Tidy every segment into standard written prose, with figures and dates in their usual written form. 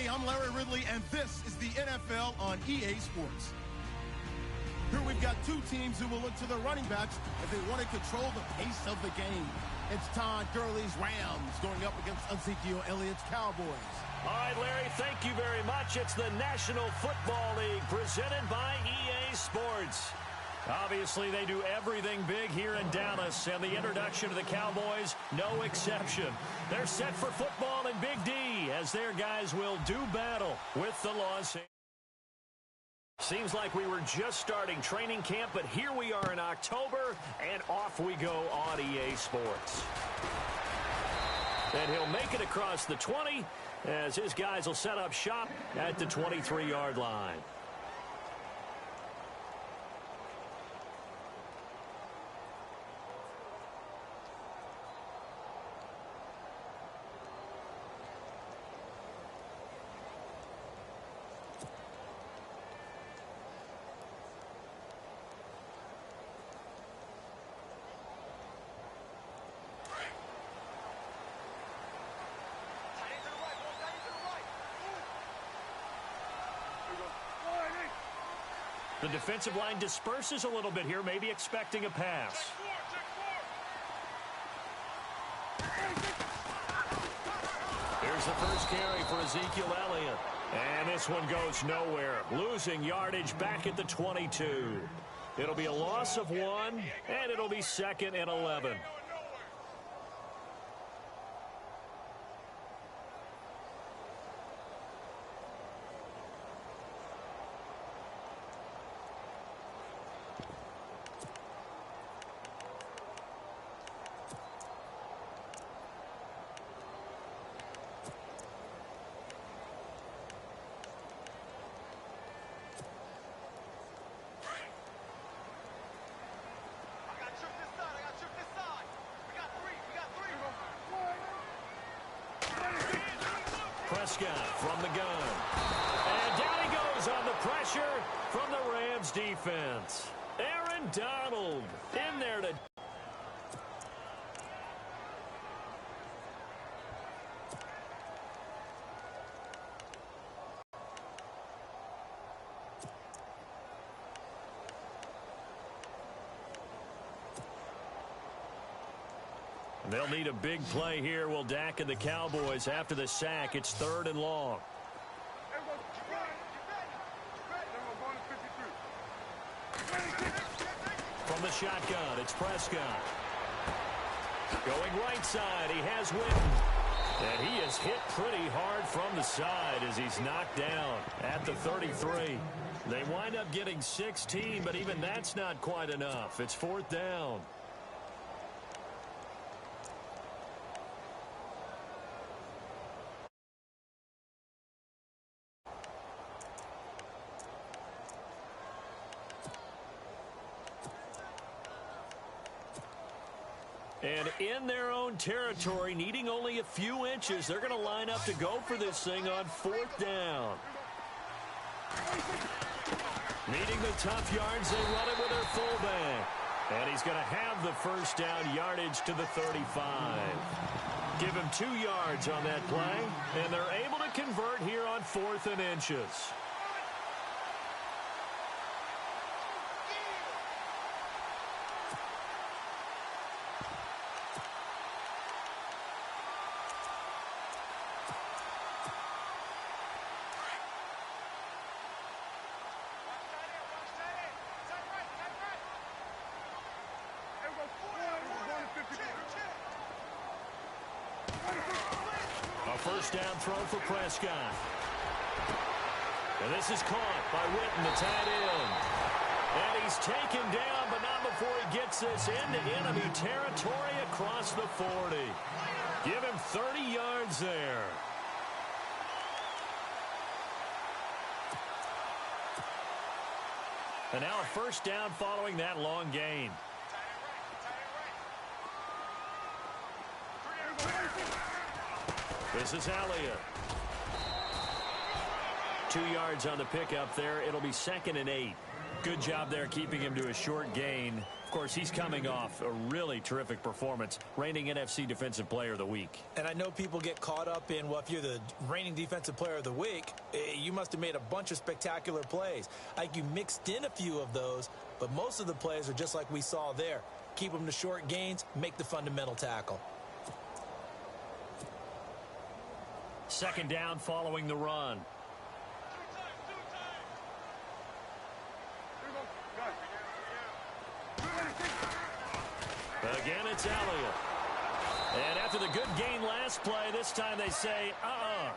Hey, I'm Larry Ridley, and this is the NFL on EA Sports. Here we've got two teams who will look to their running backs if they want to control the pace of the game. It's Todd Gurley's Rams going up against Ezekiel Elliott's Cowboys. All right, Larry, thank you very much. It's the National Football League presented by EA Sports. Obviously, they do everything big here in Dallas, and the introduction of the Cowboys, no exception. They're set for football in Big D as their guys will do battle with the Los Angeles. Seems like we were just starting training camp, but here we are in October, and off we go on EA Sports. And he'll make it across the 20 as his guys will set up shop at the 23-yard line. The defensive line disperses a little bit here, maybe expecting a pass. Here's the first carry for Ezekiel Elliott. And this one goes nowhere, losing yardage back at the 22. It'll be a loss of 1, and it'll be 2nd and 11. Prescott from the gun. And down he goes on the pressure from the Rams defense. Aaron Donald in there to... They'll need a big play here, will Dak and the Cowboys after the sack. It's 3rd and long. From the shotgun, it's Prescott. Going right side, he has Witten. And he is hit pretty hard from the side as he's knocked down at the 33. They wind up getting 16, but even that's not quite enough. It's 4th down. And in their own territory, needing only a few inches, they're going to line up to go for this thing on 4th down. Needing the tough yards, they run it with their fullback. And he's going to have the first down yardage to the 35. Give him 2 yards on that play, and they're able to convert here on 4th and inches. First down throw for Prescott. And this is caught by Witten, the tight end. And he's taken down, but not before he gets this into enemy territory across the 40. Give him 30 yards there. And now a first down following that long gain. This is Elliott. 2 yards on the pickup there. It'll be 2nd and 8. Good job there keeping him to a short gain. Of course, he's coming off a really terrific performance, reigning NFC Defensive Player of the Week. And I know people get caught up in, well, if you're the reigning Defensive Player of the Week, you must have made a bunch of spectacular plays. Like you mixed in a few of those, but most of the plays are just like we saw there. Keep them to short gains, make the fundamental tackle. Second down following the run. Again, it's Elliott. And after the good gain last play, this time they say,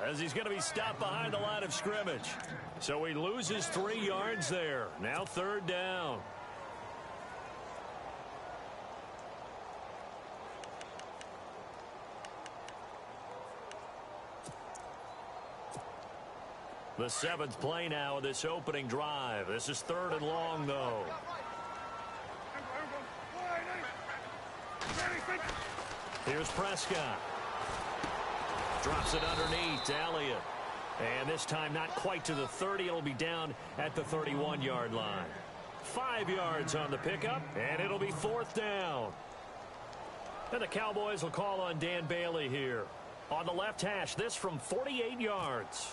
as he's going to be stopped behind the line of scrimmage. So he loses 3 yards there. Now third down. The 7th play now of this opening drive. This is 3rd and long, though. Here's Prescott. Drops it underneath to Elliott. And this time not quite to the 30. It'll be down at the 31-yard line. 5 yards on the pickup, and it'll be 4th down. And the Cowboys will call on Dan Bailey here. On the left hash, this from 48 yards.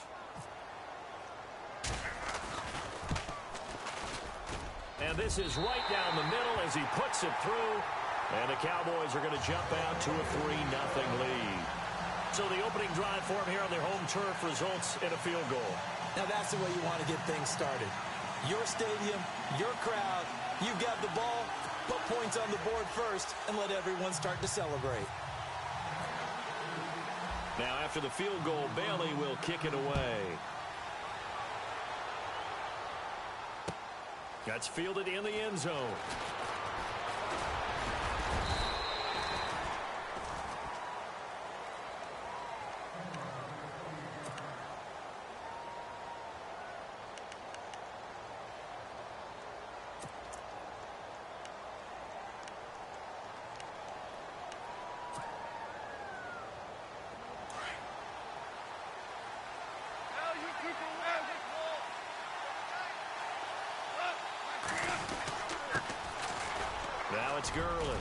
And this is right down the middle as he puts it through. And the Cowboys are going to jump out to a 3-0 lead. So the opening drive for him here on their home turf results in a field goal. Now that's the way you want to get things started. Your stadium, your crowd, you've got the ball, put points on the board first, and let everyone start to celebrate. Now after the field goal, Bailey will kick it away. That's fielded in the end zone. Now it's Gurley.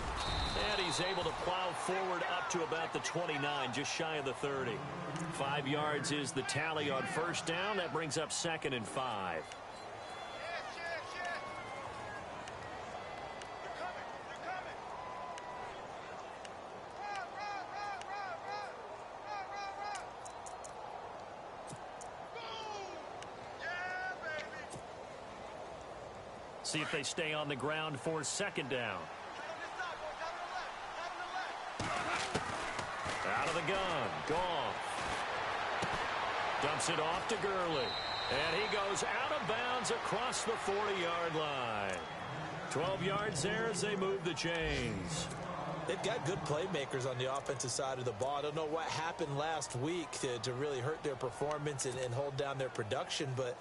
And he's able to plow forward up to about the 29, just shy of the 30. 5 yards is the tally on first down. That brings up 2nd and 5. See if they stay on the ground for 2nd down. Out of the gun. Goff. Dumps it off to Gurley. And he goes out of bounds across the 40-yard line. 12 yards there as they move the chains. They've got good playmakers on the offensive side of the ball. I don't know what happened last week to really hurt their performance and hold down their production, but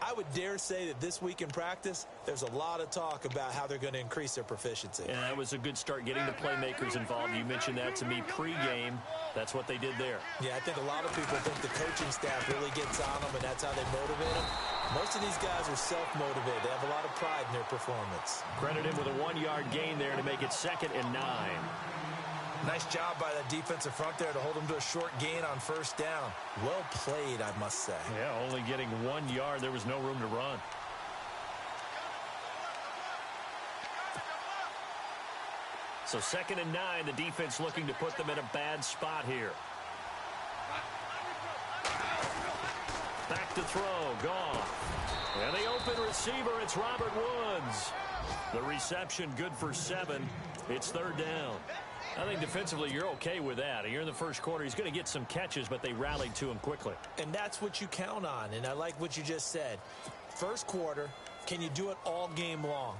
I would dare say that this week in practice, there's a lot of talk about how they're going to increase their proficiency. And that was a good start getting the playmakers involved. You mentioned that to me pregame. That's what they did there. Yeah, I think a lot of people think the coaching staff really gets on them, and that's how they motivate them. Most of these guys are self-motivated. They have a lot of pride in their performance. Credit him with a 1-yard gain there to make it 2nd and 9. Nice job by that defensive front there to hold them to a short gain on first down. Well played, I must say. Yeah, only getting 1 yard. There was no room to run. So 2nd and 9, the defense looking to put them in a bad spot here. Back to throw, Goff. And the open receiver, it's Robert Woods. The reception good for 7. It's 3rd down. I think defensively you're okay with that. Here in the first quarter, he's going to get some catches, but they rallied to him quickly. And that's what you count on, and I like what you just said. First quarter, can you do it all game long?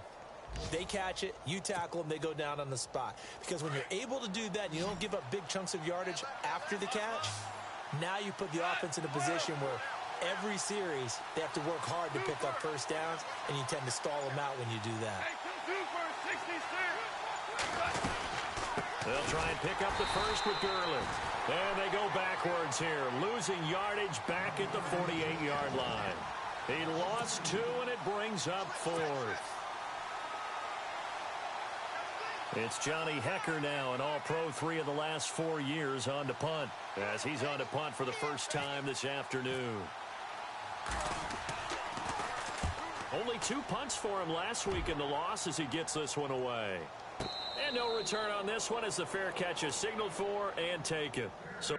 They catch it, you tackle them, they go down on the spot. Because when you're able to do that and you don't give up big chunks of yardage after the catch, now you put the offense in a position where every series they have to work hard to pick up first downs, and you tend to stall them out when you do that. They'll try and pick up the first with Gurley. And they go backwards here, losing yardage back at the 48-yard line. He lost 2, and it brings up 4th. It's Johnny Hecker now, an All-Pro 3 of the last 4 years on to punt, as he's on to punt for the first time this afternoon. Only 2 punts for him last week in the loss as he gets this one away. And no return on this one as the fair catch is signaled for and taken. So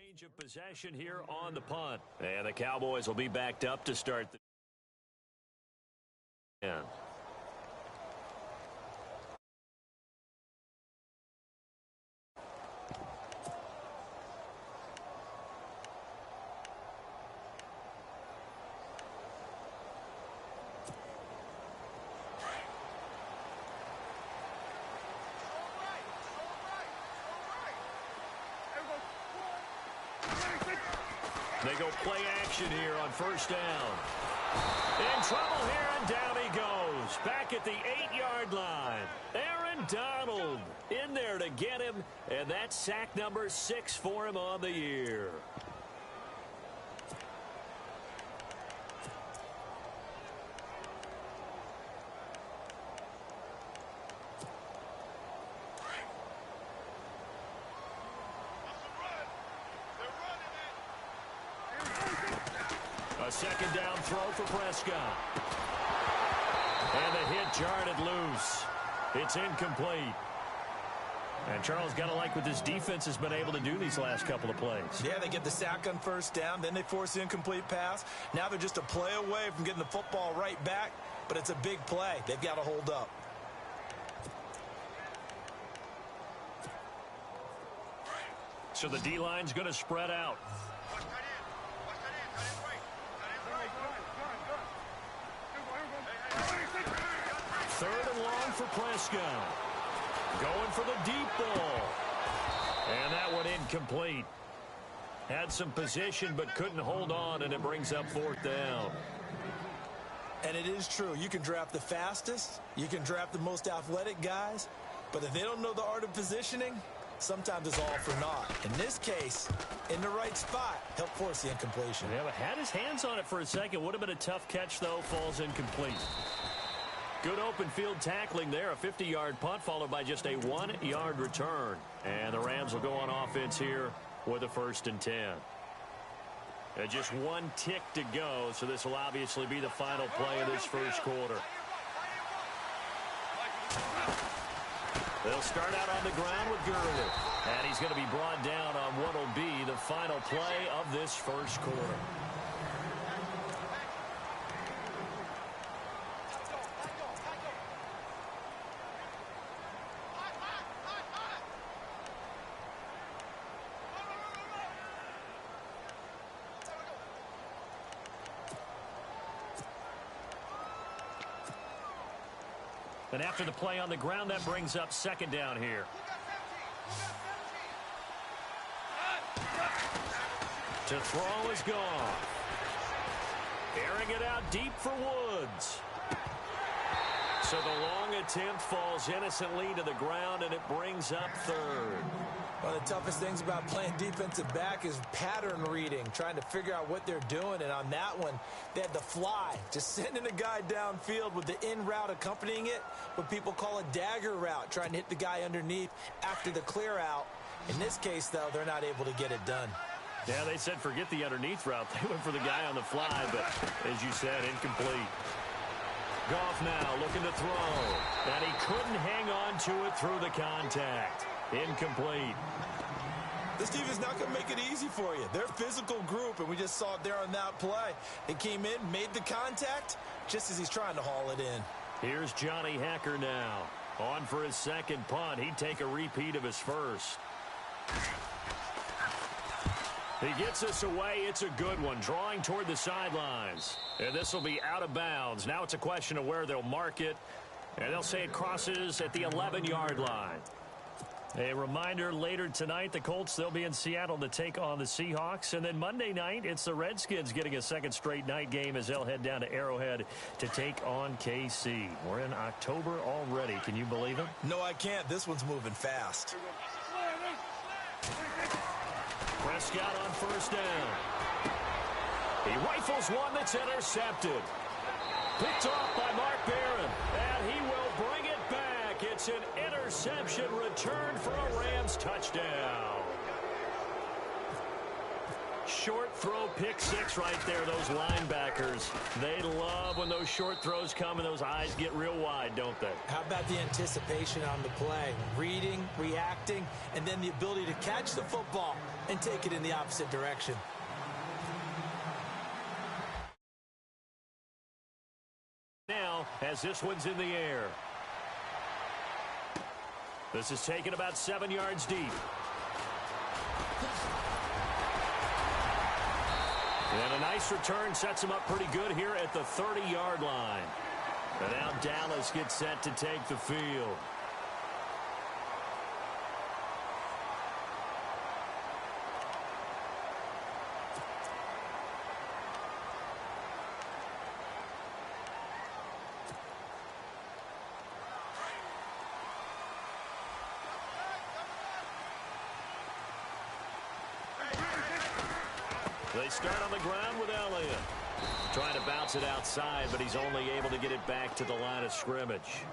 change of possession here on the punt. And the Cowboys will be backed up to start the end. They go play action here on first down. In trouble here, and down he goes. Back at the 8-yard line. Aaron Donald in there to get him, and that's sack number 6 for him on the year. A second down throw for Prescott. And the hit jarred it loose. It's incomplete. And Charles, got to like what this defense has been able to do these last couple of plays. Yeah, they get the sack on first down, then they force the incomplete pass. Now they're just a play away from getting the football right back, but it's a big play. They've got to hold up. So the D-line's going to spread out. Third and long for Prescott. Going for the deep ball. And that one incomplete. Had some position but couldn't hold on, and it brings up 4th down. And it is true. You can draft the fastest. You can draft the most athletic guys. But if they don't know the art of positioning, sometimes it's all for naught. In this case, in the right spot, helped force the incompletion. Yeah, but had his hands on it for a second. Would have been a tough catch, though. Falls incomplete. Good open field tackling there. A 50-yard punt followed by just a 1-yard return. And the Rams will go on offense here with a 1st and 10. Just 1 tick to go, so this will obviously be the final play of this first quarter. They'll start out on the ground with Gurley. And he's going to be brought down on what will be the final play of this first quarter. And after the play on the ground, that brings up 2nd down here. To throw is gone. Airing it out deep for Woods. So the long attempt falls innocently to the ground, and it brings up third. One of the toughest things about playing defensive back is pattern reading, trying to figure out what they're doing. And on that one, they had the fly, just sending a guy downfield with the in route accompanying it, what people call a dagger route, trying to hit the guy underneath after the clear out. In this case, though, they're not able to get it done. Yeah, they said forget the underneath route. They went for the guy on the fly, but as you said, incomplete. Goff now looking to throw, and he couldn't hang on to it through the contact. Incomplete. This team is not going to make it easy for you. They're a physical group, and we just saw it there on that play. They came in, made the contact, just as he's trying to haul it in. Here's Johnny Hekker now. On for his second punt. He'd take a repeat of his first. He gets this away. It's a good one, drawing toward the sidelines. And this will be out of bounds. Now it's a question of where they'll mark it. And they'll say it crosses at the 11-yard line. A reminder, later tonight, the Colts, they'll be in Seattle to take on the Seahawks. And then Monday night, it's the Redskins getting a second straight night game as they'll head down to Arrowhead to take on KC. We're in October already. Can you believe it? No, I can't. This one's moving fast. Prescott on first down. He rifles one that's intercepted. Picked off by Mark Barron, and he will bring it back. It's an interception return for a Rams touchdown. Short throw, pick six right there, those linebackers. They love when those short throws come and those eyes get real wide, don't they? How about the anticipation on the play? Reading, reacting, and then the ability to catch the football and take it in the opposite direction. Now, as this one's in the air. This is taken about 7 yards deep. And a nice return sets him up pretty good here at the 30-yard line. And now Dallas gets set to take the field. They start on the ground with Elliott. Trying to bounce it outside, but he's only able to get it back to the line of scrimmage.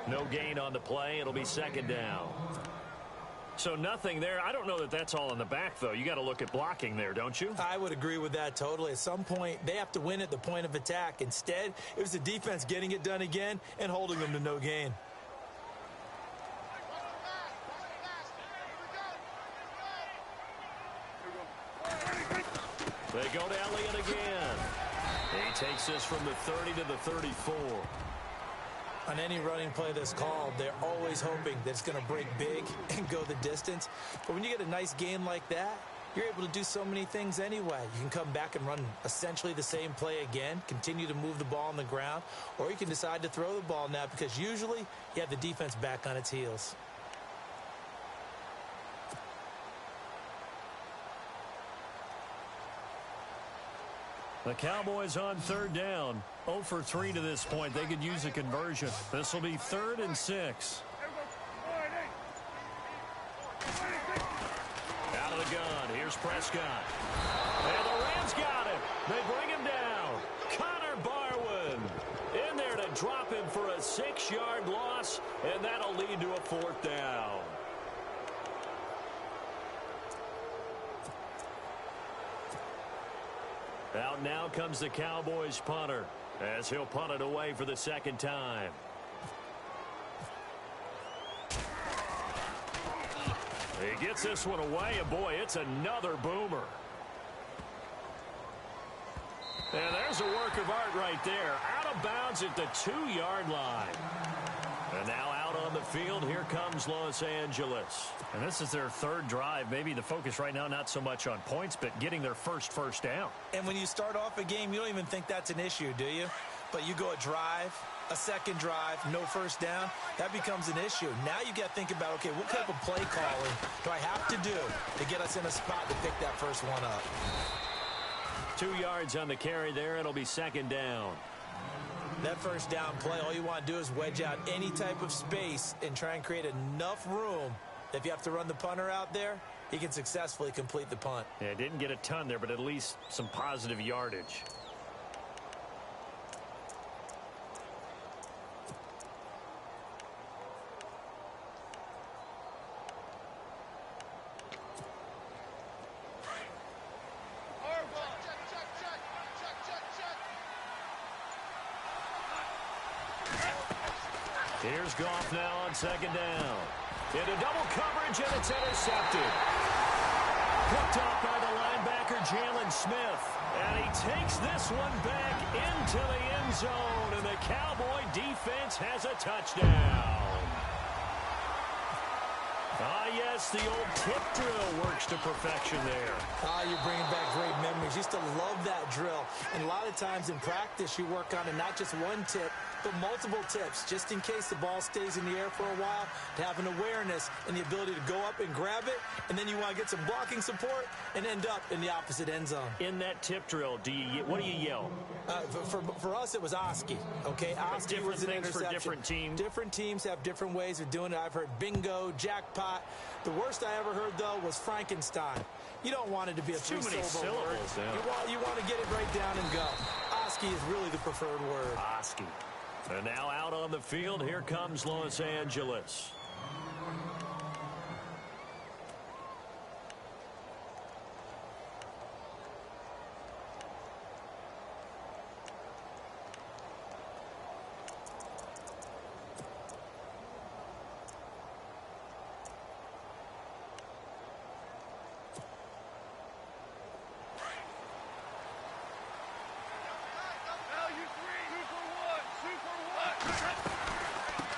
No gain on the play. It'll be second down. So nothing there. I don't know that that's all in the back, though. You got to look at blocking there, don't you? I would agree with that totally. At some point, they have to win at the point of attack. Instead, it was the defense getting it done again and holding them to no gain. They go to Elliott again. He takes this from the 30 to the 34. On any running play that's called, they're always hoping that it's going to break big and go the distance. But when you get a nice gain like that, you're able to do so many things anyway. You can come back and run essentially the same play again, continue to move the ball on the ground, or you can decide to throw the ball now because usually you have the defense back on its heels. The Cowboys on third down. 0 for 3 to this point. They could use a conversion. This will be 3rd and 6. Out of the gun. Here's Prescott. And the Rams got it. They bring him down. Connor Barwin in there to drop him for a 6-yard loss, and that'll lead to a 4th down. Out now comes the Cowboys punter as he'll punt it away for the second time. He gets this one away, and boy, it's another boomer. And there's a work of art right there. Out of bounds at the 2-yard line. And now out on the field, here comes Los Angeles. And this is their 3rd drive. Maybe the focus right now not so much on points, but getting their first down. And when you start off a game, you don't even think that's an issue, do you? But you go a drive, a second drive, no first down, that becomes an issue. Now you got to think about, okay, what type of play calling do I have to do to get us in a spot to pick that first one up? 2 yards on the carry there. It'll be second down. That first down play, all you want to do is wedge out any type of space and try and create enough room. If you have to run the punter out there, he can successfully complete the punt. Yeah, didn't get a ton there, but at least some positive yardage. Here's Goff now on second down. Into double coverage, and it's intercepted. Picked up by the linebacker, Jalen Smith. And he takes this one back into the end zone, and the Cowboy defense has a touchdown. Ah, yes, the old tip drill works to perfection there. Ah, you're bringing back great memories. Used to love that drill. And a lot of times in practice, you work on it, not just one tip, but multiple tips, just in case the ball stays in the air for a while, to have an awareness and the ability to go up and grab it, and then you want to get some blocking support and end up in the opposite end zone. In that tip drill, what do you yell? For us, it was Oski, okay? Oski was an interception. For different teams. Different teams have different ways of doing it. I've heard bingo, jackpot. The worst I ever heard, though, was Frankenstein. You don't want it to be a too many syllables word. yeah. You want to get it right down and go. Oski is really the preferred word. Oski. And now out on the field, here comes Los Angeles.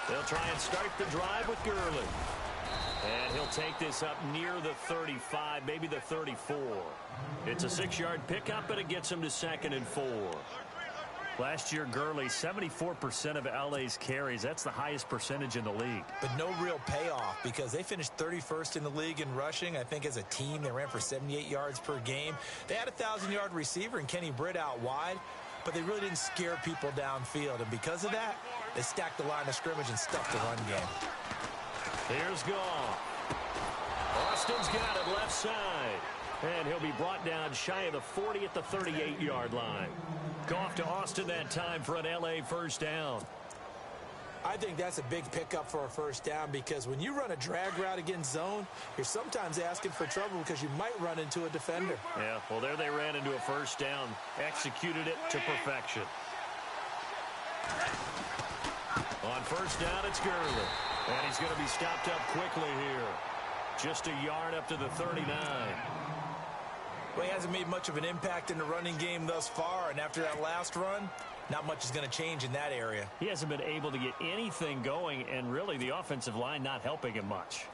They'll try and start the drive with Gurley. And he'll take this up near the 35, maybe the 34. It's a 6-yard pickup, but it gets him to 2nd and 4. Last year, Gurley, 74% of LA's carries. That's the highest percentage in the league. But no real payoff because they finished 31st in the league in rushing. I think as a team, they ran for 78 yards per game. They had a 1,000-yard receiver in Kenny Britt out wide, but they really didn't scare people downfield. And because of that, they stacked the line of scrimmage and stuffed the run game. Here's Goff. Austin's got it left side. And he'll be brought down shy of the 40 at the 38-yard line. Goff to Austin that time for an LA first down. I think that's a big pickup for a first down because when you run a drag route against zone, you're sometimes asking for trouble because you might run into a defender. Yeah, well, there they ran into a first down. Executed it to perfection. On first down, it's Gurley. And he's going to be stopped up quickly here. Just a yard up to the 39. Well, he hasn't made much of an impact in the running game thus far, and after that last run, not much is going to change in that area. He hasn't been able to get anything going, and really the offensive line not helping him much.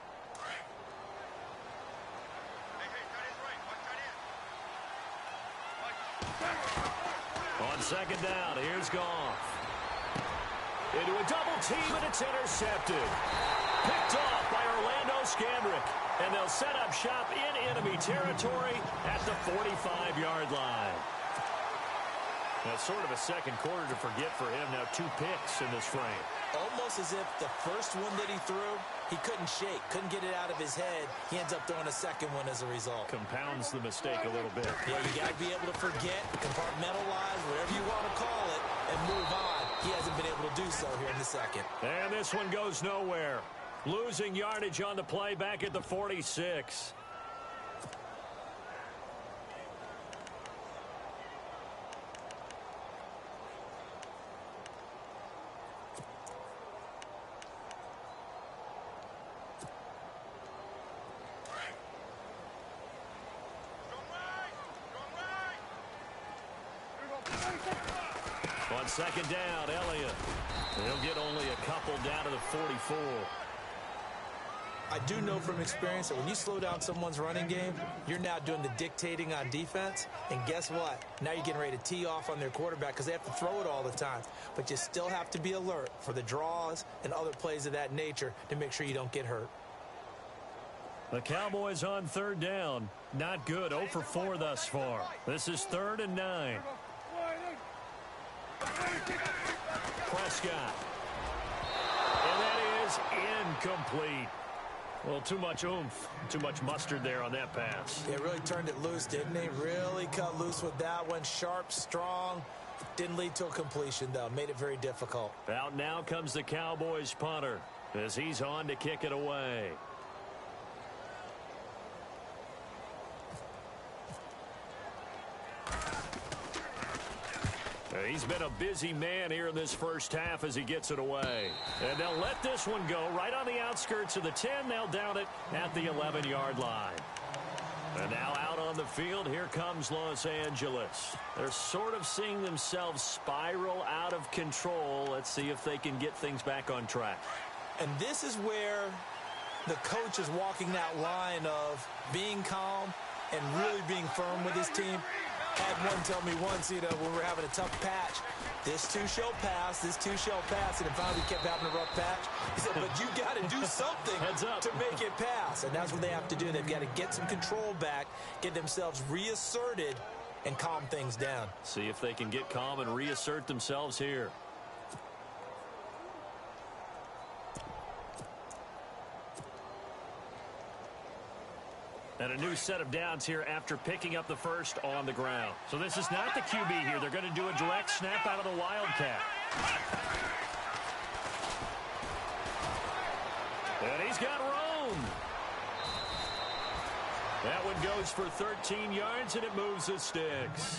On second down, here's Goff. Into a double team, and it's intercepted. Picked off by Orlando Scandrick. And they'll set up shop in enemy territory at the 45-yard line. Now, sort of a second quarter to forget for him. Now 2 picks in this frame. Almost as if the first one that he threw, he couldn't shake, couldn't get it out of his head. He ends up throwing a second one as a result. Compounds the mistake a little bit. Yeah, you got to be able to forget, compartmentalize, whatever you want to call it, and move on. He hasn't been able to do so here in the second. And this one goes nowhere. Losing yardage on the play back at the 46. On second down, Elliott. He'll get only a couple down to the 44. I do know from experience that when you slow down someone's running game, you're now doing the dictating on defense. And guess what? Now you're getting ready to tee off on their quarterback because they have to throw it all the time. But you still have to be alert for the draws and other plays of that nature to make sure you don't get hurt. The Cowboys on third down. Not good. 0 for 4 thus far. This is 3rd and 9. Prescott. And that is incomplete. Well, too much oomph, too much mustard there on that pass. They really turned it loose, didn't they? Really cut loose with that one. Sharp, strong. Didn't lead to a completion, though. Made it very difficult. Out now comes the Cowboys punter as he's on to kick it away. He's been a busy man here in this first half as he gets it away. And they'll let this one go right on the outskirts of the 10. They'll down it at the 11-yard line. And now out on the field, here comes Los Angeles. They're sort of seeing themselves spiral out of control. Let's see if they can get things back on track. And this is where the coach is walking that line of being calm and really being firm with his team. Had one tell me once, when we were having a tough patch, this too shall pass, this too shall pass, and then finally we kept having a rough patch. He said, but you got to do something to make it pass, and that's what they have to do. They've got to get some control back, get themselves reasserted, and calm things down. See if they can get calm and reassert themselves here. And a new set of downs here after picking up the first on the ground. So this is not the QB here. They're going to do a direct snap out of the Wildcat. And he's got room. That one goes for 13 yards, and it moves the sticks.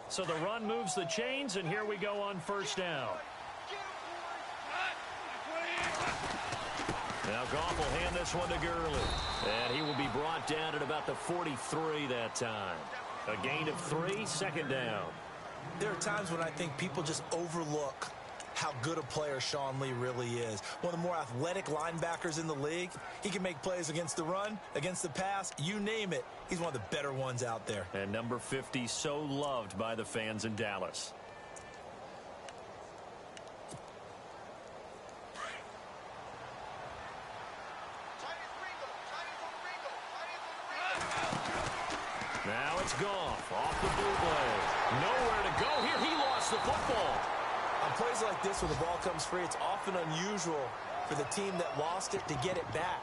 So the run moves the chains, and here we go on first down. Now Goff will hand this one to Gurley. And he will be brought down at about the 43 that time. A gain of 3, second down. There are times when I think people just overlook how good a player Sean Lee really is. One of the more athletic linebackers in the league. He can make plays against the run, against the pass, you name it. He's one of the better ones out there. And number 50, so loved by the fans in Dallas. Now it's Goff off the bootleg. Nowhere to go here. He lost the football. On plays like this, when the ball comes free, it's often unusual for the team that lost it to get it back.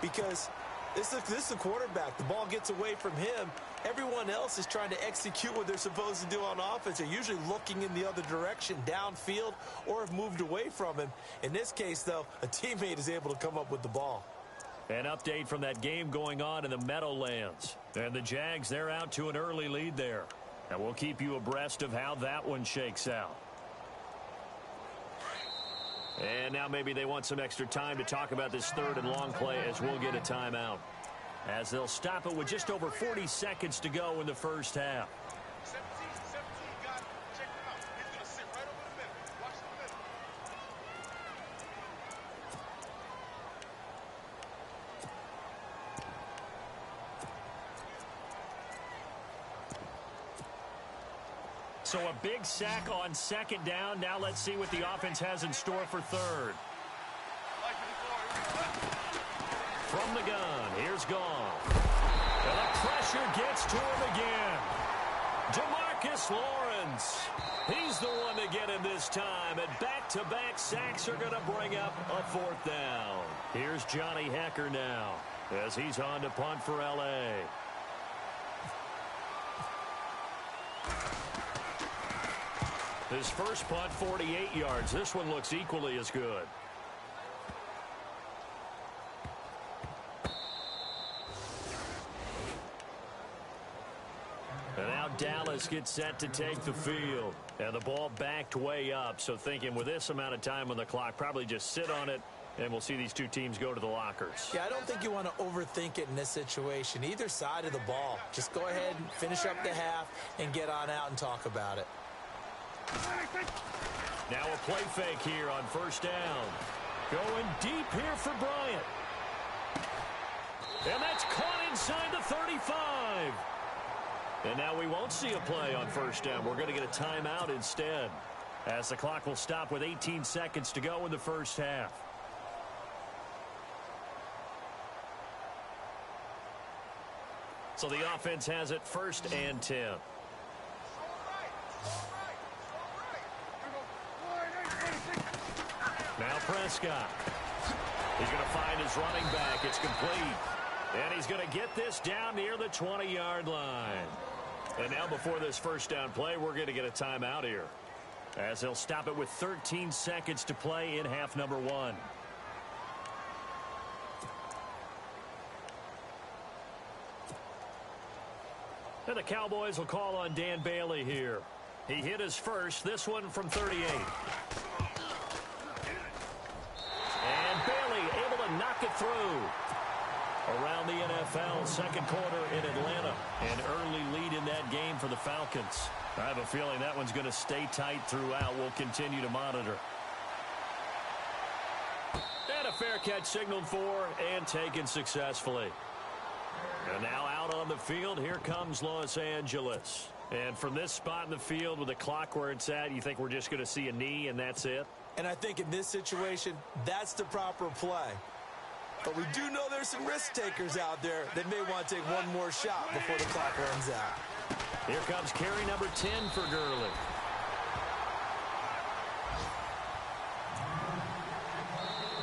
Because this is the quarterback. The ball gets away from him. Everyone else is trying to execute what they're supposed to do on offense. They're usually looking in the other direction, downfield, or have moved away from him. In this case, though, a teammate is able to come up with the ball. An update from that game going on in the Meadowlands. And the Jags, they're out to an early lead there. And we'll keep you abreast of how that one shakes out. And now maybe they want some extra time to talk about this third and long play as we'll get a timeout. As they'll stop it with just over 40 seconds to go in the first half. So a big sack on second down. Now let's see what the offense has in store for third. From the gun, here's Goff. And the pressure gets to him again. DeMarcus Lawrence. He's the one to get him this time. And back-to-back sacks are going to bring up a fourth down. Here's Johnny Hecker now as he's on to punt for L.A. His first punt, 48 yards. This one looks equally as good. And now Dallas gets set to take the field. And the ball backed way up. So thinking with this amount of time on the clock, probably just sit on it, and we'll see these two teams go to the lockers. Yeah, I don't think you want to overthink it in this situation. Either side of the ball. Just go ahead and finish up the half and get on out and talk about it. Now a play fake here on first down. Going deep here for Bryant. And that's caught inside the 35. And now we won't see a play on first down. We're going to get a timeout instead, as the clock will stop with 18 seconds to go in the first half. So the offense has it 1st and 10. Now Prescott. He's going to find his running back. It's complete. And he's going to get this down near the 20-yard line. And now before this first down play, we're going to get a timeout here, as he'll stop it with 13 seconds to play in half number 1. And the Cowboys will call on Dan Bailey here. He hit his first, this one from 38. And Bailey able to knock it through. Around the NFL, second quarter in Atlanta. An early lead in that game for the Falcons. I have a feeling that one's going to stay tight throughout. We'll continue to monitor. And a fair catch signaled for and taken successfully. And now out on the field, here comes Los Angeles. And from this spot in the field with the clock where it's at, you think we're just going to see a knee and that's it? And I think in this situation, that's the proper play. But we do know there's some risk takers out there that may want to take one more shot before the clock runs out. Here comes carry number 10 for Gurley.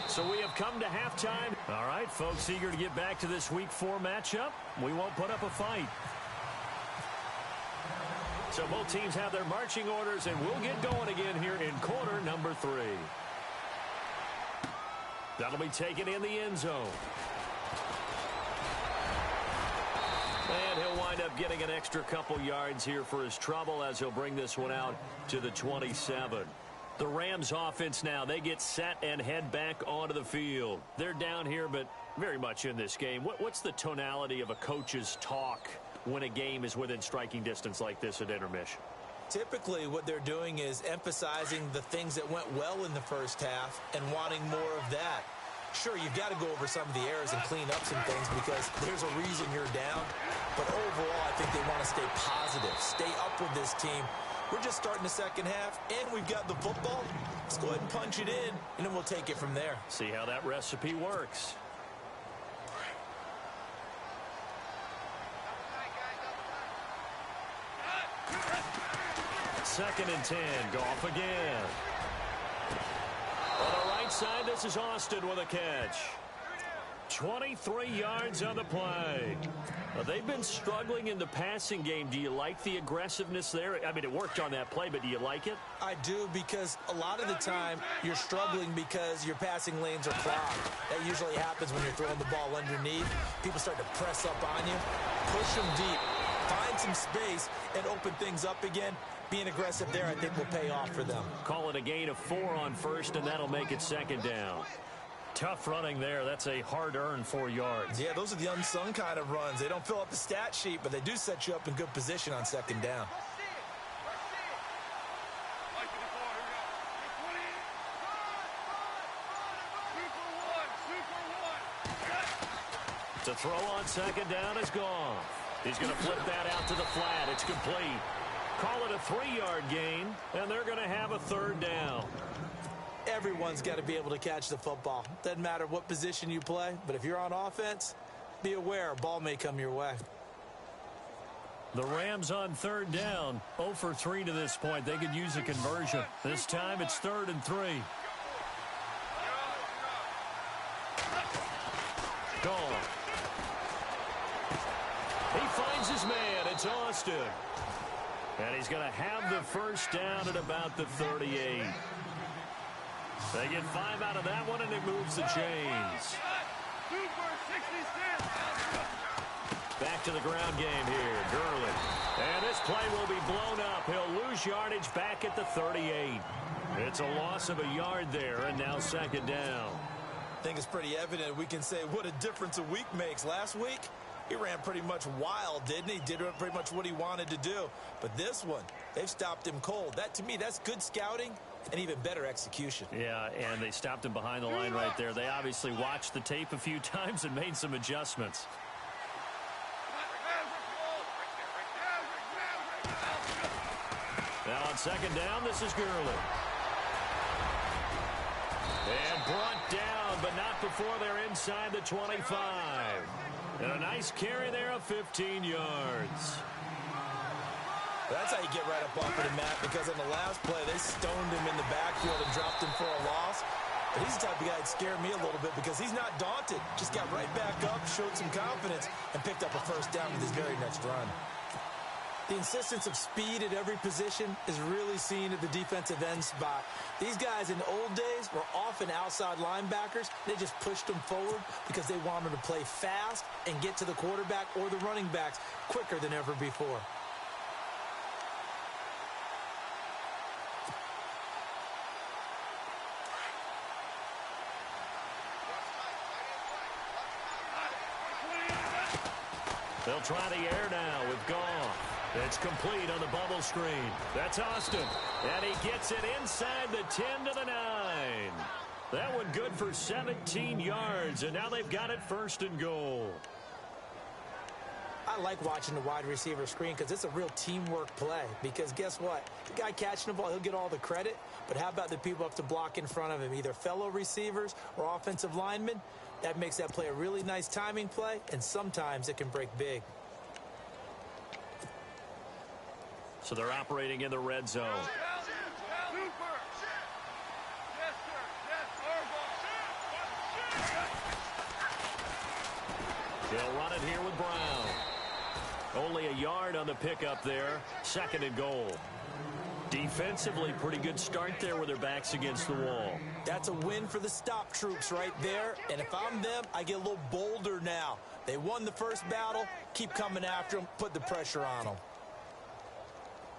So we have come to halftime. All right, folks, eager to get back to this Week 4 matchup. We won't put up a fight. So both teams have their marching orders, and we'll get going again here in quarter number 3. That'll be taken in the end zone. And he'll wind up getting an extra couple yards here for his trouble as he'll bring this one out to the 27. The Rams offense now, they get set and head back onto the field. They're down here, but very much in this game. What's the tonality of a coach's talk when a game is within striking distance like this at intermission? Typically, what they're doing is emphasizing the things that went well in the first half and wanting more of that. Sure, you've got to go over some of the errors and clean up some things because there's a reason you're down. But overall, I think they want to stay positive, stay up with this team. We're just starting the second half, and we've got the football. Let's go ahead and punch it in, and then we'll take it from there. See how that recipe works. Second and 10. Goff again. On the right side, this is Austin with a catch. 23 yards on the play. They've been struggling in the passing game. Do you like the aggressiveness there? I mean, it worked on that play, but do you like it? I do, because a lot of the time you're struggling because your passing lanes are clogged. That usually happens when you're throwing the ball underneath. People start to press up on you. Push them deep. Find some space and open things up again. Being aggressive there, I think, will pay off for them. Call it a gain of 4 on first, and that'll make it second down. Tough running there. That's a hard-earned 4 yards. Yeah, those are the unsung kind of runs. They don't fill up the stat sheet, but they do set you up in good position on second down. To throw on second down is gone. He's going to flip that out to the flat. It's complete. Call it a 3-yard gain, and they're going to have a third down. Everyone's got to be able to catch the football. Doesn't matter what position you play, but if you're on offense, be aware a ball may come your way. The Rams on third down, 0 for 3 to this point. They could use a conversion. This time it's 3rd and 3. Gone. He finds his man. It's Austin. And he's going to have the first down at about the 38. They get 5 out of that one, and it moves the chains. Back to the ground game here. Gurley. And this play will be blown up. He'll lose yardage back at the 38. It's a loss of a yard there, and now second down. I think it's pretty evident. We can say what a difference a week makes. Last week, he ran pretty much wild, didn't he? Did pretty much what he wanted to do. But this one, they've stopped him cold. That, to me, that's good scouting and even better execution. Yeah, and they stopped him behind the line right there. They obviously watched the tape a few times and made some adjustments. Now on second down, this is Gurley. And brought down, but not before they're inside the 25. And a nice carry there of 15 yards. That's how you get right up off of the mat, because on the last play, they stoned him in the backfield and dropped him for a loss. But he's the type of guy that scared me a little bit because he's not daunted. Just got right back up, showed some confidence, and picked up a first down with his very next run. The insistence of speed at every position is really seen at the defensive end spot. These guys in the old days were often outside linebackers. They just pushed them forward because they wanted to play fast and get to the quarterback or the running backs quicker than ever before. They'll try the air now with Goff. It's complete on the bubble screen. That's Austin. And he gets it inside the 10 to the 9. That one good for 17 yards, and now they've got it 1st and goal. I like watching the wide receiver screen because it's a real teamwork play. Because guess what? The guy catching the ball, he'll get all the credit. But how about the people up to block in front of him, either fellow receivers or offensive linemen? That makes that play a really nice timing play, and sometimes it can break big. So they're operating in the red zone. They'll run it here with Brown. Only a yard on the pickup there. 2nd and goal. Defensively, pretty good start there with their backs against the wall. That's a win for the stop troops right there. And if I'm them, I get a little bolder now. They won the first battle. Keep coming after them. Put the pressure on them.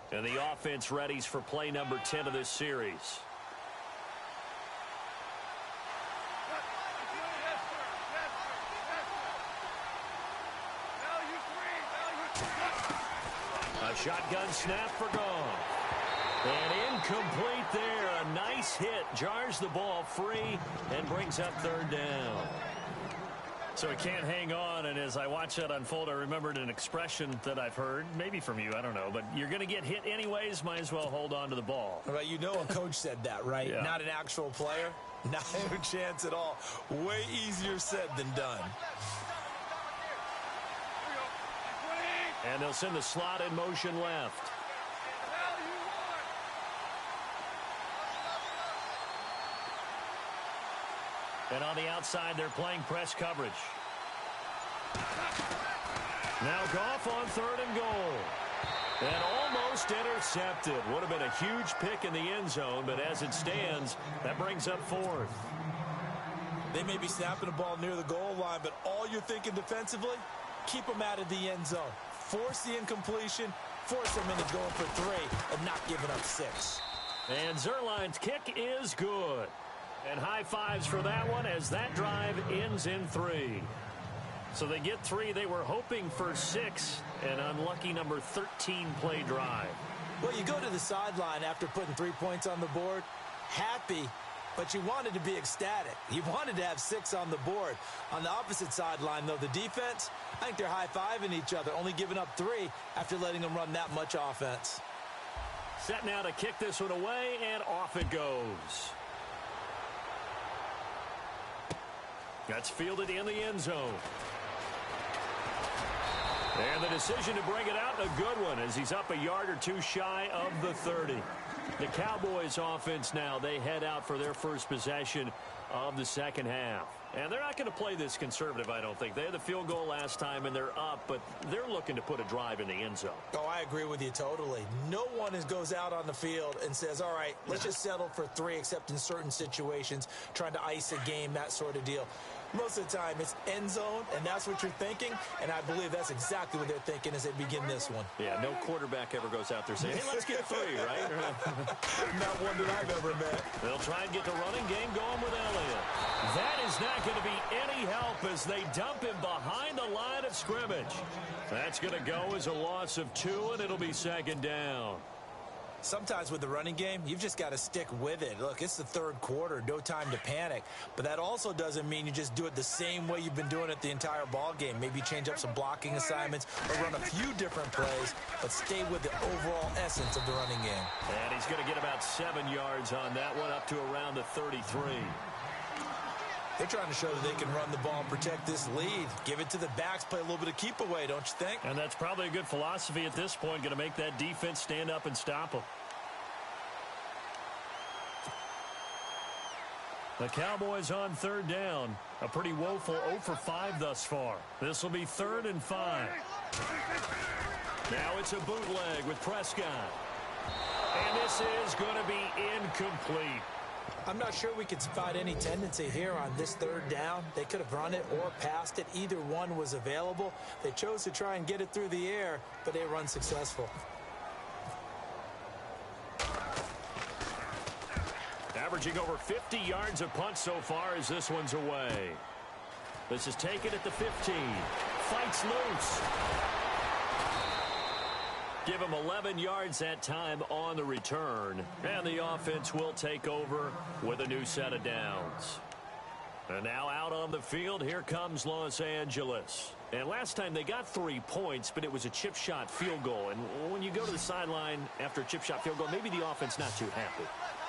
And the offense readies for play number 10 of this series. A shotgun snap for Goff. And incomplete there. A nice hit. Jars the ball free and brings up 3rd down. So he can't hang on, and as I watch that unfold, I remembered an expression that I've heard, maybe from you, I don't know, but you're going to get hit anyways, might as well hold on to the ball. Well, you know a coach said that, right? Yeah. Not an actual player. Not a chance at all. Way easier said than done. And they'll send the slot in motion left. And on the outside, they're playing press coverage. Now Goff on 3rd and goal. And almost intercepted. Would have been a huge pick in the end zone, but as it stands, that brings up 4th. They may be snapping the ball near the goal line, but all you're thinking defensively, keep them out of the end zone. Force the incompletion, force them into going for 3, and not giving up 6. And Zuerlein's kick is good. And high fives for that one as that drive ends in 3. So they get 3. They were hoping for 6. An unlucky number 13 play drive. Well, you go to the sideline after putting 3 points on the board, happy, but you wanted to be ecstatic. You wanted to have 6 on the board. On the opposite sideline, though, the defense, I think they're high-fiving each other, only giving up 3 after letting them run that much offense. Set now to kick this one away, and off it goes. That's fielded in the end zone. And the decision to bring it out, a good one, as he's up a yard or 2 shy of the 30. The Cowboys offense now, they head out for their first possession of the second half. And they're not going to play this conservative, I don't think. They had the field goal last time, and they're up, but they're looking to put a drive in the end zone. Oh, I agree with you totally. No one goes out on the field and says, all right, let's just settle for 3, except in certain situations, trying to ice a game, that sort of deal. Most of the time, it's end zone, and that's what you're thinking, and I believe that's exactly what they're thinking as they begin this one. Yeah, no quarterback ever goes out there saying, hey, let's get 3, right? Not one that I've ever met. They'll try and get the running game going with Elliott. That is not going to be any help as they dump him behind the line of scrimmage. That's going to go as a loss of 2, and it'll be 2nd down. Sometimes with the running game, you've just got to stick with it. Look, it's the 3rd quarter, no time to panic. But that also doesn't mean you just do it the same way you've been doing it the entire ball game. Maybe change up some blocking assignments or run a few different plays, but stay with the overall essence of the running game. And he's going to get about 7 yards on that one, up to around the 33. They're trying to show that they can run the ball and protect this lead. Give it to the backs, play a little bit of keep away, don't you think? And that's probably a good philosophy at this point, going to make that defense stand up and stop them. The Cowboys on third down. A pretty woeful 0 for 5 thus far. This will be 3rd and 5. Now it's a bootleg with Prescott. And this is going to be incomplete. I'm not sure we could spot any tendency here on this 3rd down. They could have run it or passed it. Either one was available. They chose to try and get it through the air, but they were unsuccessful. Averaging over 50 yards a punt so far as this one's away. This is taken at the 15. Fights loose. Give him 11 yards that time on the return. And the offense will take over with a new set of downs. And now out on the field, here comes Los Angeles. And last time they got 3 points, but it was a chip shot field goal. And when you go to the sideline after a chip shot field goal, maybe the offense not too happy.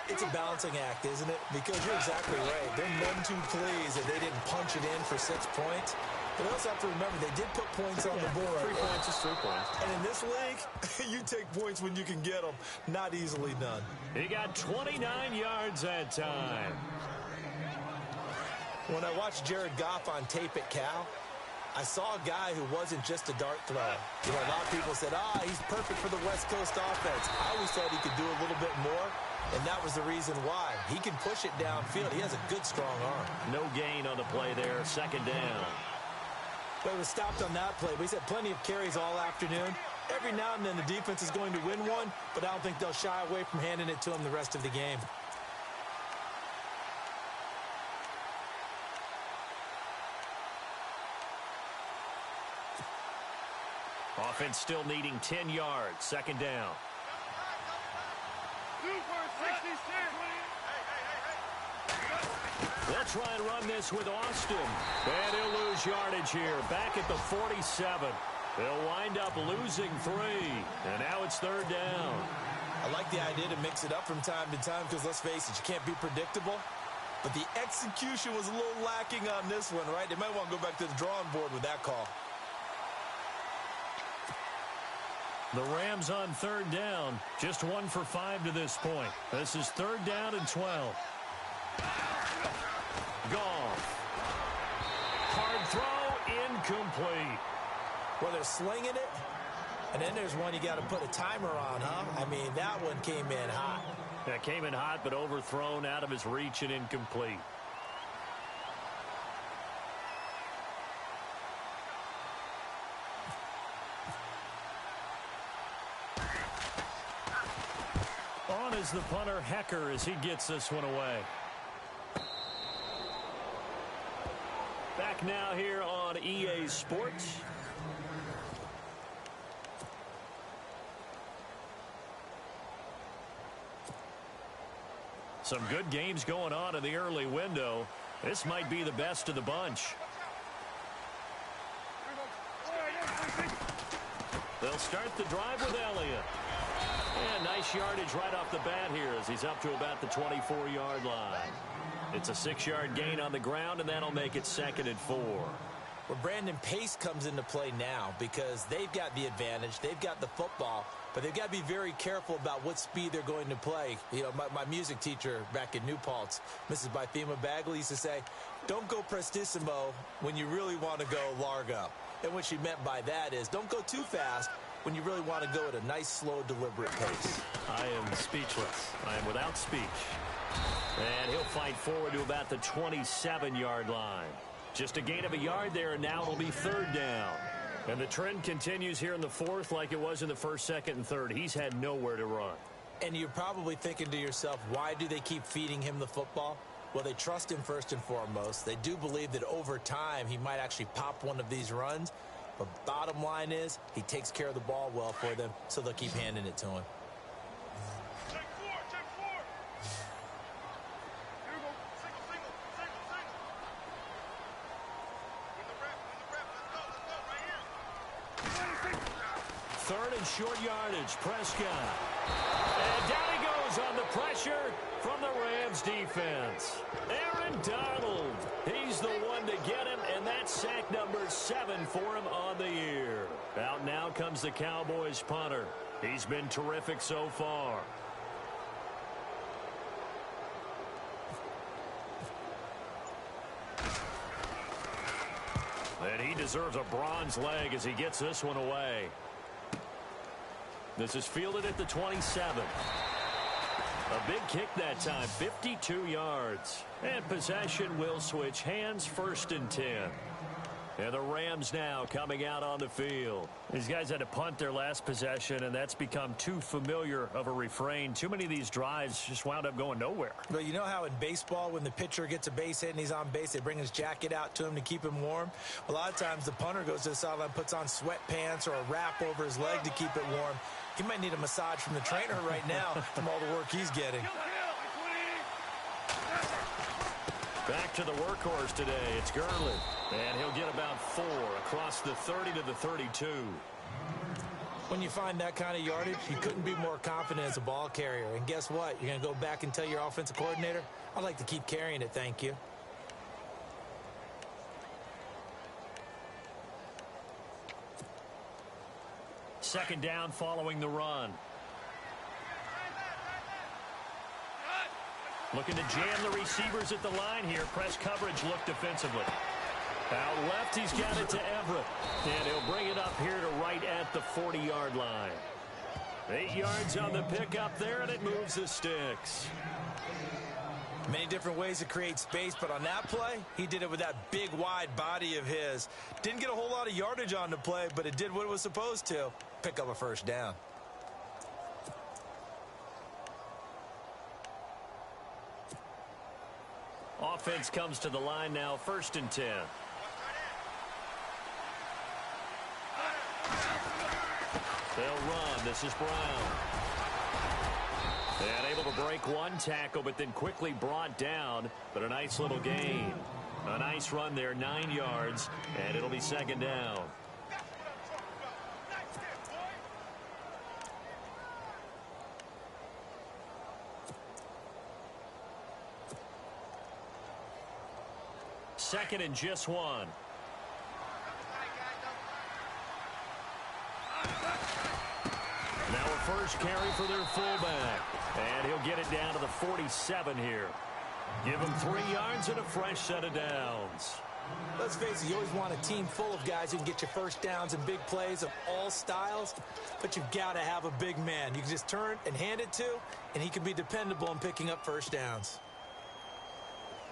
It's a balancing act, isn't it? Because you're exactly right. They're none too pleased that they didn't punch it in for 6 points. But you also have to remember, they did put points on the board. 3 points is 3 points. And in this league, you take points when you can get them. Not easily done. He got 29 yards that time. When I watched Jared Goff on tape at Cal, I saw a guy who wasn't just a dart thrower. You know, a lot of people said, he's perfect for the West Coast offense. I always thought he could do a little bit more, and that was the reason why. He can push it downfield. He has a good, strong arm. No gain on the play there, 2nd down. But it was stopped on that play. But he's had plenty of carries all afternoon. Every now and then the defense is going to win one, but I don't think they'll shy away from handing it to him the rest of the game. Offense still needing 10 yards. 2nd down. They'll try and run this with Austin. And he'll lose yardage here. Back at the 47. They'll wind up losing 3. And now it's 3rd down. I like the idea to mix it up from time to time because, let's face it, you can't be predictable. But the execution was a little lacking on this one, right? They might want to go back to the drawing board with that call. The Rams on 3rd down. Just 1 for 5 to this point. This is 3rd down and 12. Goff. Hard throw, incomplete. Well, they're slinging it, and then there's one you got to put a timer on, huh? I mean, that one came in hot. That came in hot, but overthrown out of his reach and incomplete. On is the punter, Hecker, as he gets this one away. Back now here on EA Sports. Some good games going on in the early window. This might be the best of the bunch. They'll start the drive with Elliott. And nice yardage right off the bat here as he's up to about the 24-yard line. It's a 6-yard gain on the ground, and that'll make it 2nd and 4. Well, Brandon, pace comes into play now because they've got the advantage. They've got the football, but they've got to be very careful about what speed they're going to play. You know, my music teacher back in New Paltz, Mrs. Bythema Bagley, used to say, don't go prestissimo when you really want to go largo. And what she meant by that is don't go too fast when you really want to go at a nice, slow, deliberate pace. I am speechless. I am without speech. And he'll fight forward to about the 27-yard line. Just a gain of a yard there, and now it'll be 3rd down. And the trend continues here in the 4th like it was in the 1st, 2nd, and 3rd. He's had nowhere to run. And you're probably thinking to yourself, why do they keep feeding him the football? Well, they trust him first and foremost. They do believe that over time he might actually pop one of these runs. But bottom line is he takes care of the ball well for them, so they'll keep handing it to him. Third and short yardage, Prescott. And down he goes goes on the pressure from the Rams defense. Aaron Donald, he's the one to get him, and that's sack number 7 for him on the year. Out now comes the Cowboys punter. He's been terrific so far. And he deserves a bronze leg as he gets this one away. This is fielded at the 27. A big kick that time, 52 yards. And possession will switch hands, 1st and 10. And the Rams now coming out on the field. These guys had to punt their last possession, and that's become too familiar of a refrain. Too many of these drives just wound up going nowhere. But you know how in baseball, when the pitcher gets a base hit and he's on base, they bring his jacket out to him to keep him warm? A lot of times the punter goes to the sideline, puts on sweatpants or a wrap over his leg to keep it warm. He might need a massage from the trainer right now from all the work he's getting. Back to the workhorse today. It's Gurley. And he'll get about 4 across the 30 to the 32. When you find that kind of yardage, you couldn't be more confident as a ball carrier. And guess what? You're going to go back and tell your offensive coordinator, I'd like to keep carrying it, thank you. Second down following the run. Looking to jam the receivers at the line here. Press coverage look defensively. Out left, he's got it to Everett. And he'll bring it up here to right at the 40-yard line. 8 yards on the pickup there, and it moves the sticks. Many different ways to create space, but on that play, he did it with that big, wide body of his. Didn't get a whole lot of yardage on the play, but it did what it was supposed to. Pick up a 1st down. Offense comes to the line now, 1st and 10. They'll run. This is Brown. And able to break one tackle, but then quickly brought down. But a nice little gain. A nice run there, 9 yards, and it'll be 2nd down. Second and just 1. Now a first carry for their fullback. And he'll get it down to the 47 here. Give him 3 yards and a fresh set of downs. Let's face it, you always want a team full of guys who can get you first downs and big plays of all styles, but you've got to have a big man you can just turn and hand it to, and he can be dependable in picking up first downs.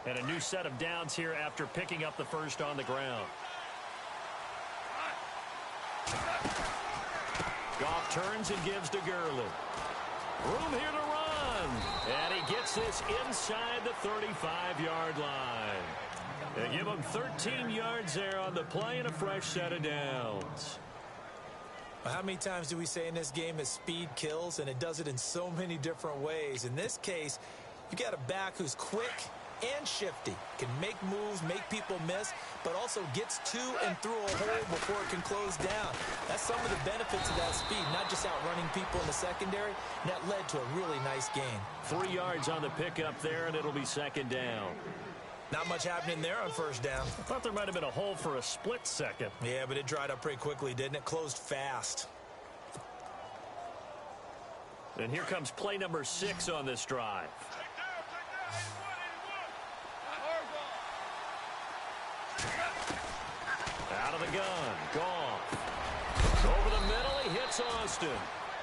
And a new set of downs here after picking up the first on the ground. Goff turns and gives to Gurley. Room here to run. And he gets this inside the 35-yard line. They give him 13 yards there on the play and a fresh set of downs. Well, how many times do we say in this game that speed kills, and it does it in so many different ways? In this case, you got a back who's quick and shifty, can make moves, make people miss, but also gets to and through a hole before it can close down. That's some of the benefits of that speed, not just outrunning people in the secondary, and that led to a really nice gain. 3 yards on the pickup there, and it'll be 2nd down. Not much happening there on 1st down. I thought there might have been a hole for a split second. Yeah, but it dried up pretty quickly, didn't it? Closed fast. And here comes play number 6 on this drive. Out of the gun, Goff. Over the middle, he hits Austin.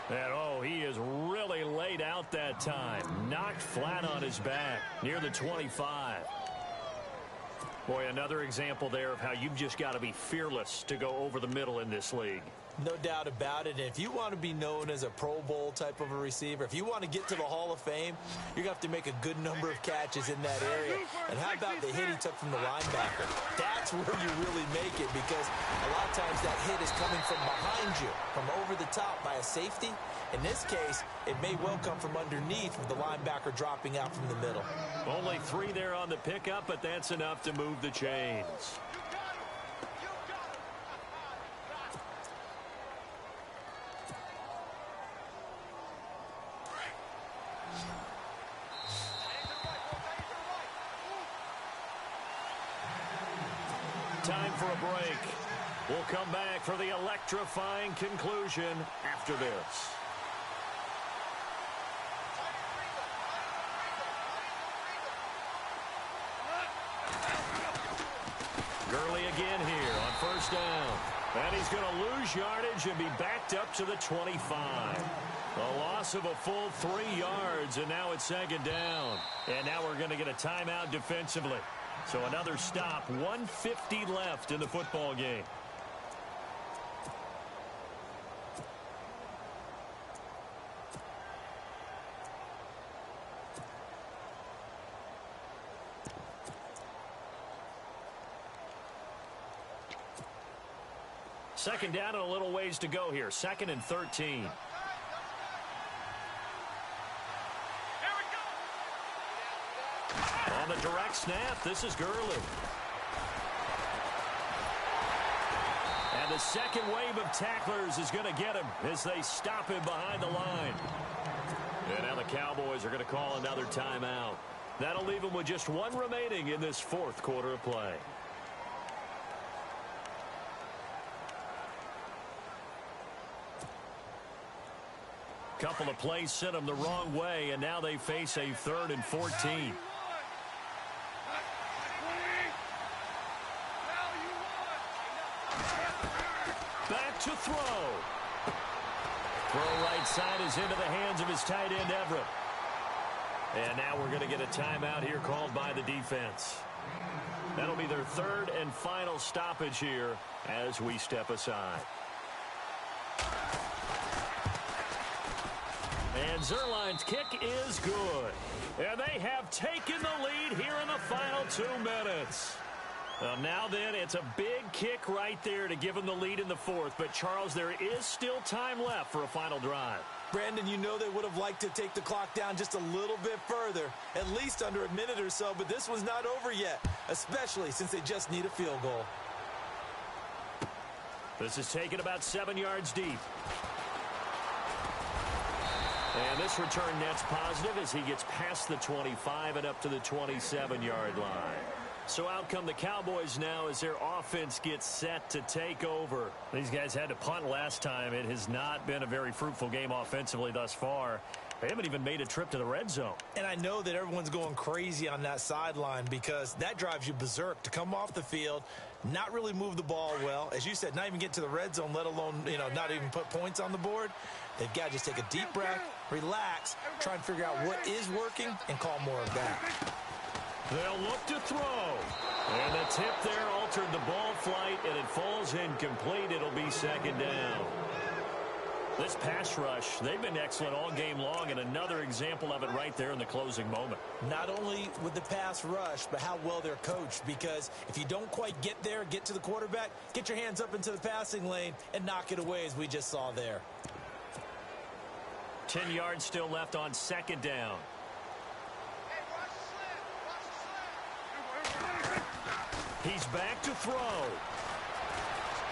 And, oh, he is really laid out that time. Knocked flat on his back near the 25. Boy, another example there of how you've just got to be fearless to go over the middle in this league. No doubt about it. And if you want to be known as a Pro Bowl type of a receiver, if you want to get to the Hall of Fame, you're going to have to make a good number of catches in that area. And how about the hit he took from the linebacker? That's where you really make it, because a lot of times that hit is coming from behind you, from over the top by a safety. In this case, it may well come from underneath with the linebacker dropping out from the middle. Only 3 there on the pickup, but that's enough to move the chains. Time for a break. We'll come back for the electrifying conclusion after this. Gurley again here on first down. And he's going to lose yardage and be backed up to the 25. A loss of a full 3 yards, and now it's second down. And now we're going to get a timeout defensively. So another stop, 1:50 left in the football game. Second down and a little ways to go here. 2nd and 13. On the direct snap, this is Gurley. And the second wave of tacklers is going to get him as they stop him behind the line. And now the Cowboys are going to call another timeout. That'll leave them with just 1 remaining in this 4th quarter of play. Couple of plays sent them the wrong way, and now they face a 3rd and 14. Back to throw. Throw right side is into the hands of his tight end, Everett. And now we're going to get a timeout here called by the defense. That'll be their 3rd and final stoppage here as we step aside. And Zuerlein's kick is good. And they have taken the lead here in the final 2 minutes. Now then, it's a big kick right there to give them the lead in the 4th. But, Charles, there is still time left for a final drive. Brandon, you know they would have liked to take the clock down just a little bit further, at least under a minute or so. But this one's not over yet, especially since they just need a field goal. This is taken about 7 yards deep. And this return net's positive as he gets past the 25 and up to the 27-yard line. So out come the Cowboys now as their offense gets set to take over. These guys had to punt last time. It has not been a very fruitful game offensively thus far. They haven't even made a trip to the red zone. And I know that everyone's going crazy on that sideline because that drives you berserk to come off the field, not really move the ball well. As you said, not even get to the red zone, let alone, not even put points on the board. They've got to just take a deep breath, relax, try and figure out what is working, and call more of that. They'll look to throw. And the tip there altered the ball flight, and it falls incomplete. It'll be second down. This pass rush, they've been excellent all game long, and another example of it right there in the closing moment. Not only with the pass rush, but how well they're coached, because if you don't quite get there, get to the quarterback, get your hands up into the passing lane and knock it away as we just saw there. 10 yards still left on second down. He's back to throw.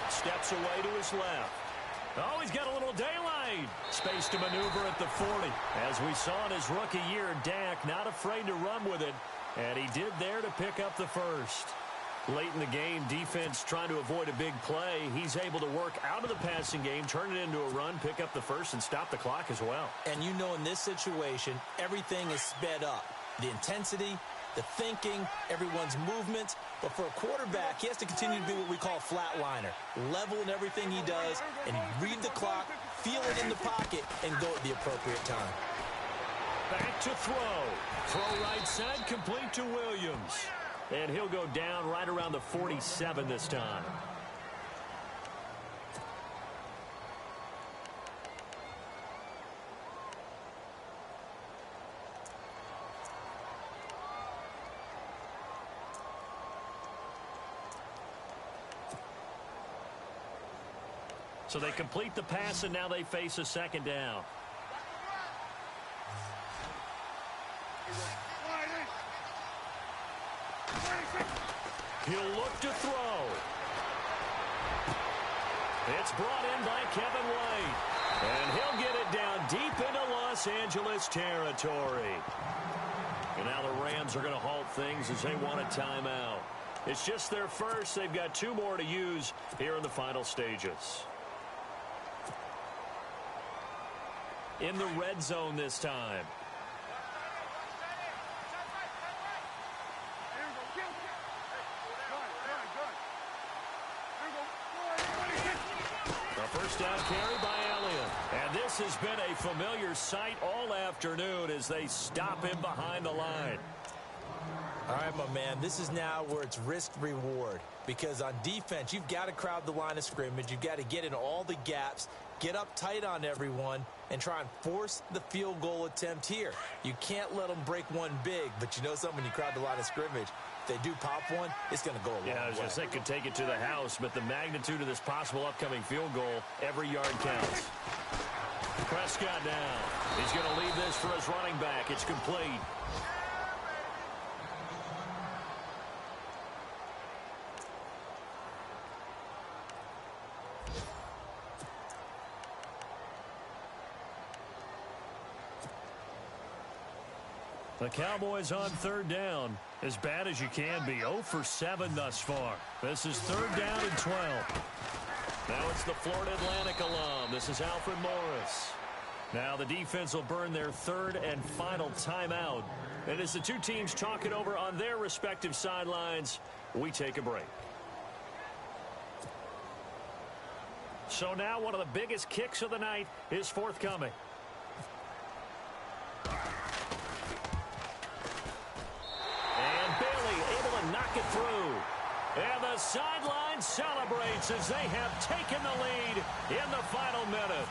Steps away to his left. Oh, he's got a little daylight. Space to maneuver at the 40. As we saw in his rookie year, Dak not afraid to run with it. And he did there to pick up the first. Late in the game, defense trying to avoid a big play. He's able to work out of the passing game, turn it into a run, pick up the first, and stop the clock as well. And you know in this situation, everything is sped up. The intensity, the thinking, everyone's movements. But for a quarterback, he has to continue to be what we call a flatliner. Level in everything he does, and read the clock, feel it in the pocket, and go at the appropriate time. Back to throw. Throw right side, complete to Williams. And he'll go down right around the 47 this time. So they complete the pass, and now they face a second down. He'll look to throw. It's brought in by Kevin White. And he'll get it down deep into Los Angeles territory. And now the Rams are going to halt things as they want a timeout. It's just their first. They've got 2 more to use here in the final stages. In the red zone this time. A first down carry by Elliott. And this has been a familiar sight all afternoon as they stop him behind the line. All right, my man, this is now where it's risk-reward. Because on defense, you've got to crowd the line of scrimmage. You've got to get in all the gaps, get up tight on everyone, and try and force the field goal attempt here. You can't let them break one big, but you know something, when you crowd the line of scrimmage, if they do pop one, it's going to go a long way. Yeah, I was going to say could take it to the house, but the magnitude of this possible upcoming field goal, every yard counts. Prescott down. He's going to leave this for his running back. It's complete. The Cowboys on third down, as bad as you can be. 0 for 7 thus far. This is third down and 12. Now it's the Florida Atlantic alum. This is Alfred Morris. Now the defense will burn their third and final timeout. And as the two teams talk it over on their respective sidelines, we take a break. So now one of the biggest kicks of the night is forthcoming. Knock it through. And the sideline celebrates as they have taken the lead in the final minute.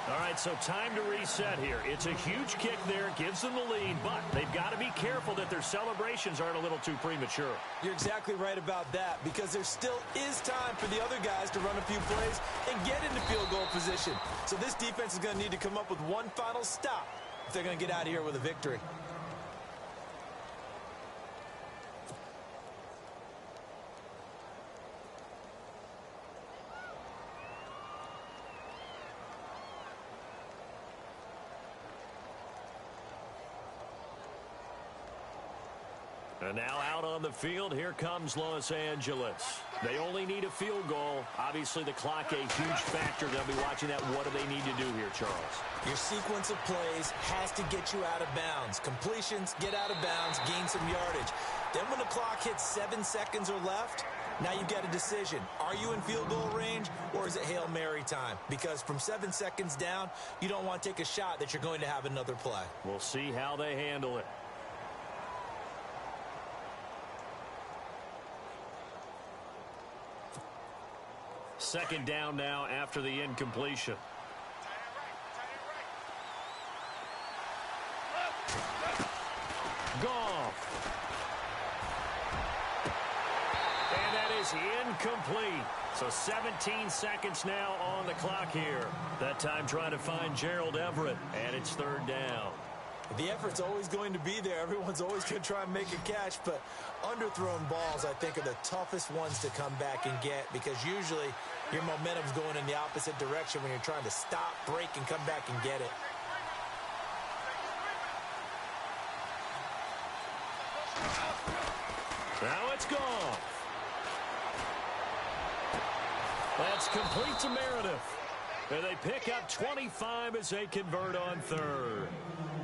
All right, so time to reset here. It's a huge kick there, gives them the lead, but they've got to be careful that their celebrations aren't a little too premature. You're exactly right about that, because there still is time for the other guys to run a few plays and get into field goal position. So this defense is going to need to come up with one final stop if they're going to get out of here with a victory. And now out on the field, here comes Los Angeles. They only need a field goal. Obviously, the clock a huge factor. They'll be watching that. What do they need to do here, Charles? Your sequence of plays has to get you out of bounds. Completions, get out of bounds, gain some yardage. Then when the clock hits 7 seconds or left, now you've got a decision. Are you in field goal range, or is it Hail Mary time? Because from 7 seconds down, you don't want to take a shot that you're going to have another play. We'll see how they handle it. Second down now after the incompletion. Goff. And that is incomplete. So 17 seconds now on the clock here. That time trying to find Gerald Everett, and it's third down. The effort's always going to be there. Everyone's always going to try and make a catch, but underthrown balls, I think, are the toughest ones to come back and get, because usually your momentum's going in the opposite direction when you're trying to stop, break, and come back and get it. Now it's gone. That's complete to Meredith. And they pick up 25 as they convert on third.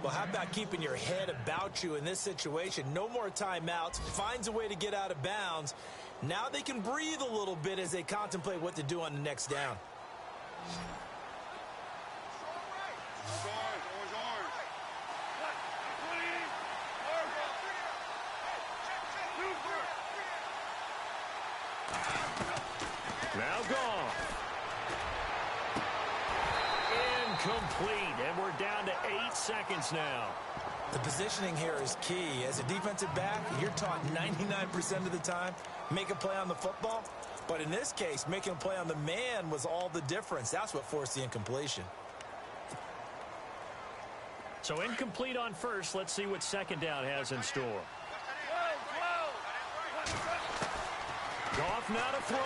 Well, how about keeping your head about you in this situation? No more timeouts. Finds a way to get out of bounds. Now they can breathe a little bit as they contemplate what to do on the next down. Now gone. Incomplete, and we're down to 8 seconds now. The positioning here is key. As a defensive back, you're taught 99% of the time, make a play on the football. But in this case, making a play on the man was all the difference. That's what forced the incompletion. So incomplete on first. Let's see what second down has in store. Goff now to throw.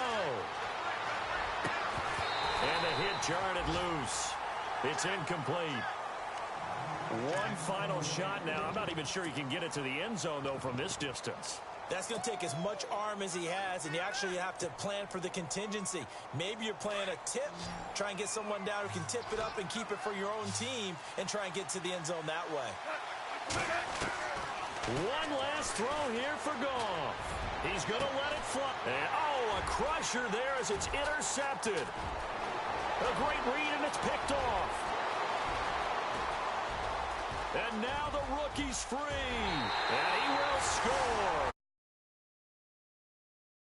And the hit jarred it loose. It's incomplete. One final shot now. I'm not even sure he can get it to the end zone, though, from this distance. That's going to take as much arm as he has, and you actually have to plan for the contingency. Maybe you're playing a tip, try and get someone down who can tip it up and keep it for your own team and try and get to the end zone that way. One last throw here for Goff. He's going to let it fly. And, oh, a crusher there as it's intercepted. A great read, and it's picked off. And now the rookie's free. And he will score.